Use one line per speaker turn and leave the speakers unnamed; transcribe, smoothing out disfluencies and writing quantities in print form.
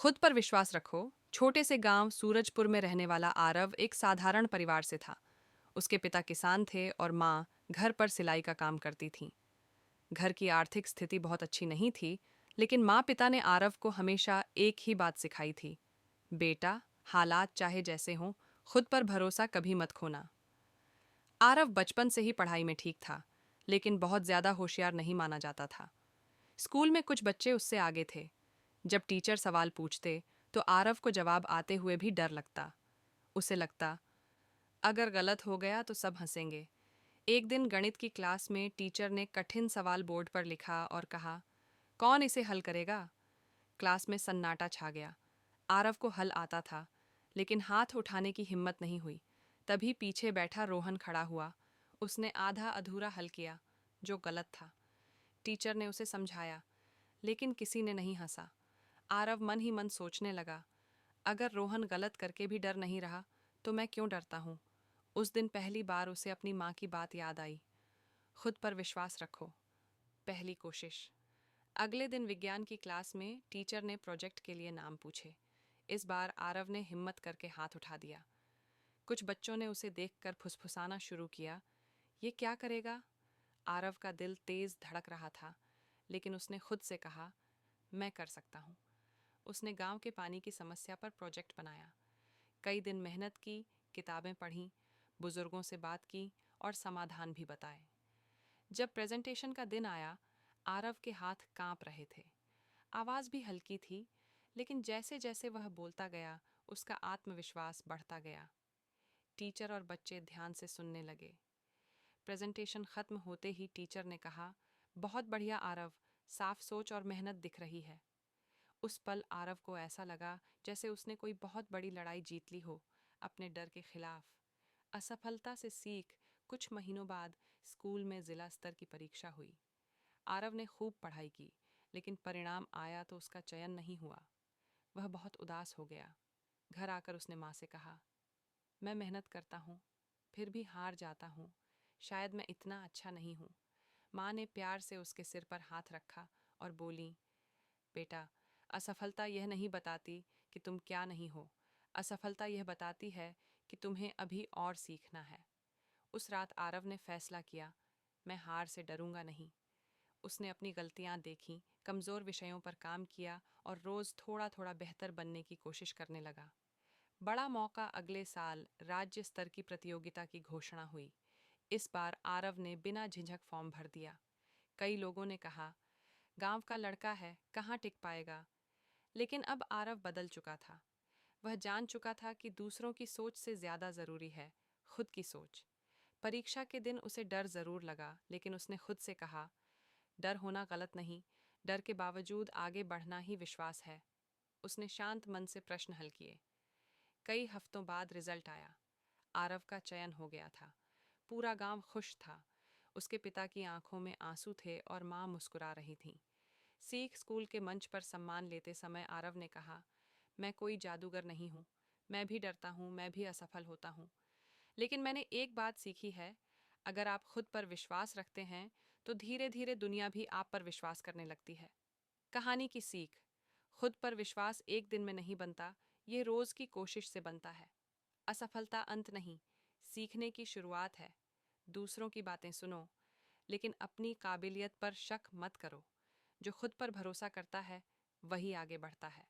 खुद पर विश्वास रखो। छोटे से गांव सूरजपुर में रहने वाला आरव एक साधारण परिवार से था। उसके पिता किसान थे और माँ घर पर सिलाई का काम करती थीं। घर की आर्थिक स्थिति बहुत अच्छी नहीं थी, लेकिन माँ पिता ने आरव को हमेशा एक ही बात सिखाई थी, बेटा, हालात चाहे जैसे हों, खुद पर भरोसा कभी मत खोना। आरव बचपन से ही पढ़ाई में ठीक था, लेकिन बहुत ज्यादा होशियार नहीं माना जाता था। स्कूल में कुछ बच्चे उससे आगे थे। जब टीचर सवाल पूछते तो आरव को जवाब आते हुए भी डर लगता। उसे लगता, अगर गलत हो गया तो सब हंसेंगे। एक दिन गणित की क्लास में टीचर ने कठिन सवाल बोर्ड पर लिखा और कहा, कौन इसे हल करेगा? क्लास में सन्नाटा छा गया। आरव को हल आता था, लेकिन हाथ उठाने की हिम्मत नहीं हुई। तभी पीछे बैठा रोहन खड़ा हुआ। उसने आधा अधूरा हल किया, जो गलत था। टीचर ने उसे समझाया, लेकिन किसी ने नहीं हंसा। आरव मन ही मन सोचने लगा, अगर रोहन गलत करके भी डर नहीं रहा, तो मैं क्यों डरता हूँ? उस दिन पहली बार उसे अपनी माँ की बात याद आई, खुद पर विश्वास रखो, पहली कोशिश। अगले दिन विज्ञान की क्लास में टीचर ने प्रोजेक्ट के लिए नाम पूछे। इस बार आरव ने हिम्मत करके हाथ उठा दिया। कुछ बच्चों ने उसे देखकर फुसफुसाना शुरू किया, ये क्या करेगा? आरव का दिल तेज धड़क रहा था, लेकिन उसने खुद से कहा, मैं कर सकता हूँ। उसने गांव के पानी की समस्या पर प्रोजेक्ट बनाया। कई दिन मेहनत की, किताबें पढ़ीं, बुजुर्गों से बात की और समाधान भी बताए। जब प्रेजेंटेशन का दिन आया, आरव के हाथ कांप रहे थे। आवाज भी हल्की थी, लेकिन जैसे जैसे वह बोलता गया, उसका आत्मविश्वास बढ़ता गया। टीचर और बच्चे ध्यान से सुनने लगे। प्रेजेंटेशन खत्म होते ही टीचर ने कहा, बहुत बढ़िया आरव, साफ सोच और मेहनत दिख रही है। उस पल आरव को ऐसा लगा जैसे उसने कोई बहुत बड़ी लड़ाई जीत ली हो, अपने डर के खिलाफ। असफलता से सीख, कुछ महीनों बाद स्कूल में जिला स्तर की परीक्षा हुई। आरव ने खूब पढ़ाई की, लेकिन परिणाम आया तो उसका चयन नहीं हुआ। वह बहुत उदास हो गया। घर आकर उसने माँ से कहा, मैं मेहनत करता हूँ, फिर भी हार जाता हूँ। शायद मैं इतना अच्छा नहीं हूँ। माँ ने प्यार से उसके सिर पर हाथ रखा और बोली, बेटा, असफलता यह नहीं बताती कि तुम क्या नहीं हो। असफलता यह बताती है कि तुम्हें अभी और सीखना है। उस रात आरव ने फैसला किया, मैं हार से डरूंगा नहीं। उसने अपनी गलतियां देखीं, कमज़ोर विषयों पर काम किया और रोज़ थोड़ा थोड़ा बेहतर बनने की कोशिश करने लगा। बड़ा मौका अगले साल राज्य स्तर की प्रतियोगिता की घोषणा हुई। इस बार आरव ने बिना झिझक फॉर्म भर दिया। कई लोगों ने कहा, गांव का लड़का है, कहाँ टिक पाएगा? लेकिन अब आरव बदल चुका था। वह जान चुका था कि दूसरों की सोच से ज्यादा जरूरी है खुद की सोच। परीक्षा के दिन उसे डर जरूर लगा, लेकिन उसने खुद से कहा, डर होना गलत नहीं, डर के बावजूद आगे बढ़ना ही विश्वास है। उसने शांत मन से प्रश्न हल किए। कई हफ्तों बाद रिजल्ट आया। आरव का चयन हो गया था। पूरा गांव खुश था। उसके पिता की आंखों में आंसू थे और माँ मुस्कुरा रही थी। सीख स्कूल के मंच पर सम्मान लेते समय आरव ने कहा, मैं कोई जादूगर नहीं हूँ। मैं भी डरता हूँ, मैं भी असफल होता हूँ। लेकिन मैंने एक बात सीखी है, अगर आप खुद पर विश्वास रखते हैं तो धीरे धीरे दुनिया भी आप पर विश्वास करने लगती है। कहानी की सीख, खुद पर विश्वास एक दिन में नहीं बनता, ये रोज की कोशिश से बनता है। असफलता अंत नहीं, सीखने की शुरुआत है। दूसरों की बातें सुनो, लेकिन अपनी काबिलियत पर शक मत करो। जो खुद पर भरोसा करता है, वही आगे बढ़ता है।